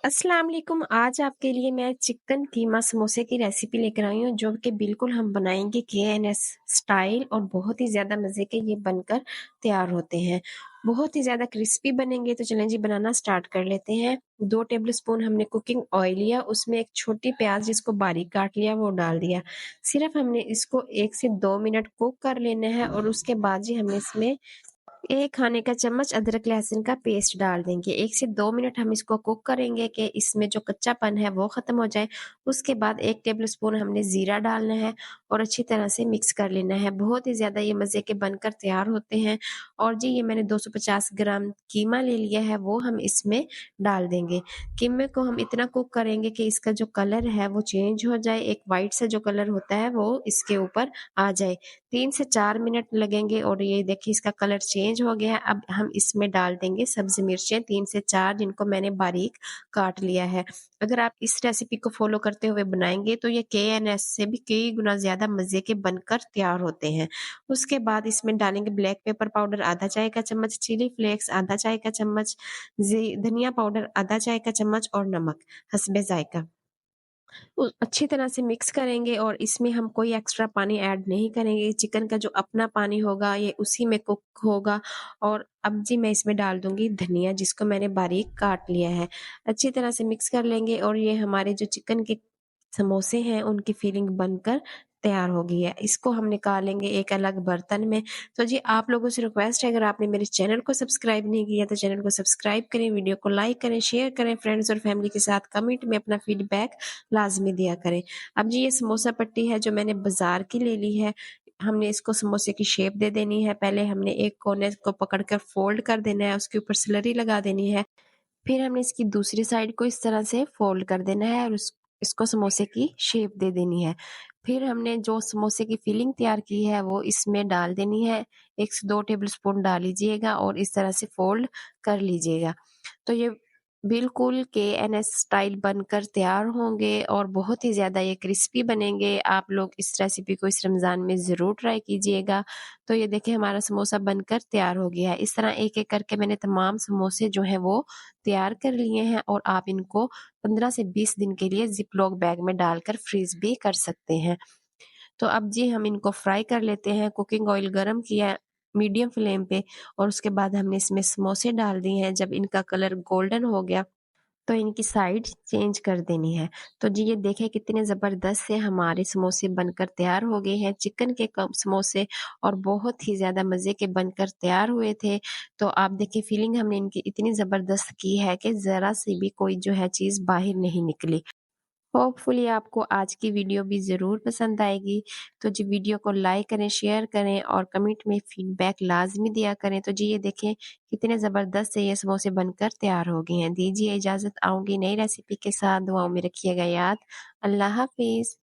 अस्सलाम वालेकुम। आज आपके लिए मैं चिकन कीमा समोसे की रेसिपी लेकर आई हूँ जो कि बिल्कुल हम बनाएंगे केएनएस स्टाइल और बहुत ही ज़्यादा मज़े के ये बनकर तैयार होते हैं। बहुत ही ज़्यादा क्रिस्पी बनेंगे। तो चलें जी बनाना स्टार्ट कर लेते हैं। 2 टेबलस्पून हमने कुकिंग ऑयल लिया, उसमें एक छोटी प्याज जिसको बारीक काट लिया वो डाल दिया। सिर्फ हमने इसको 1 से 2 मिनट कुक कर लेना है और उसके बाद जी हमने इसमें 1 खाने का चम्मच अदरक लहसुन का पेस्ट डाल देंगे। 1 से 2 मिनट हम इसको कुक करेंगे कि इसमें जो कच्चापन है वो ख़त्म हो जाए। उसके बाद 1 टेबलस्पून हमने ज़ीरा डालना है और अच्छी तरह से मिक्स कर लेना है। बहुत ही ज़्यादा ये मज़े के बनकर तैयार होते हैं। और जी ये मैंने 250 ग्राम कीमा ले लिया है वो हम इसमें डाल देंगे। कीमे को हम इतना कुक करेंगे कि इसका जो कलर है वो चेंज हो जाए, एक व्हाइट सा जो कलर होता है वो इसके ऊपर आ जाए। 3 से 4 मिनट लगेंगे और ये देखिए इसका कलर चेंज हो गया है। अब हम इसमें डाल देंगे सब्ज़ी मिर्चें 3 से 4 जिनको मैंने बारीक काट लिया है। अगर आप इस रेसिपी को फ़ॉलो करते हुए बनाएँगे तो ये केएनएस से भी कई गुना ज़्यादा मज़े के बनकर तैयार होते हैं। उसके बाद इसमें डालेंगे ब्लैक पेपर पाउडर आधा चाय का चम्मच, चिली फ्लेक्स आधा चाय का चम्मच, धनिया पाउडर आधा चाय का चम्मच और नमक हस्बे ज़ायका। अच्छी तरह से मिक्स करेंगे और इसमें हम कोई एक्स्ट्रा पानी ऐड नहीं करेंगे। चिकन का जो अपना पानी होगा ये उसी में कुक होगा। और अब जी मैं इसमें डाल दूँगी धनिया जिसको मैंने बारीक काट लिया है। अच्छी तरह से मिक्स कर लेंगे और ये हमारे जो चिकन के समोसे हैं उनकी फिलिंग बनकर तैयार हो गई है। इसको हम निकालेंगे एक अलग बर्तन में। तो जी आप लोगों से रिक्वेस्ट है, अगर आपने मेरे चैनल को सब्सक्राइब नहीं किया तो चैनल को सब्सक्राइब करें, वीडियो को लाइक करें, शेयर करें फ्रेंड्स और फैमिली के साथ, कमेंट में अपना फीडबैक लाज़मी दिया करें। अब जी ये समोसा पट्टी है जो मैंने बाज़ार की ले ली है। हमने इसको समोसे की शेप दे देनी है। पहले हमने एक कोने को पकड़कर फ़ोल्ड कर देना है, उसके ऊपर स्लरी लगा देनी है। फिर हमने इसकी दूसरी साइड को इस तरह से फ़ोल्ड कर देना है और इसको समोसे की शेप दे देनी है। फिर हमने जो समोसे की फिलिंग तैयार की है वो इसमें डाल देनी है। 1 से 2 टेबलस्पून डाल लीजिएगा और इस तरह से फ़ोल्ड कर लीजिएगा। तो ये बिल्कुल केएनएस स्टाइल बनकर तैयार होंगे और बहुत ही ज़्यादा ये क्रिस्पी बनेंगे। आप लोग इस रेसिपी को इस रमज़ान में ज़रूर ट्राई कीजिएगा। तो ये देखिए हमारा समोसा बनकर तैयार हो गया है। इस तरह एक-एक करके मैंने तमाम समोसे जो हैं वो तैयार कर लिए हैं और आप इनको 15 से 20 दिन के लिए ज़िप-लॉक बैग में डालकर फ्रीज़ भी कर सकते हैं। तो अब जी हम इनको फ्राई कर लेते हैं। कुकिंग ऑयल गरम किया मीडियम फ्लेम पे और उसके बाद हमने इसमें समोसे डाल दिए हैं। जब इनका कलर गोल्डन हो गया तो इनकी साइड चेंज कर देनी है। तो जी ये देखें कितने ज़बरदस्त से हमारे समोसे बनकर तैयार हो गए हैं। चिकन के कम समोसे और बहुत ही ज़्यादा मज़े के बनकर तैयार हुए थे। तो आप देखिए फीलिंग हमने इनकी इतनी ज़बरदस्त की है कि ज़रा-सी भी कोई जो है चीज़ बाहर नहीं निकली। होपफुली आपको आज की वीडियो भी ज़रूर पसंद आएगी। तो जी वीडियो को लाइक करें, शेयर करें और कमेंट में फीडबैक लाज़मी दिया करें। तो जी ये देखें कितने ज़बरदस्त से ये समोसे बनकर तैयार हो गए हैं। दीजिए इजाज़त, आऊँगी नई रेसिपी के साथ। दुआओं में रखिएगा याद। अल्लाह हाफ़िज़।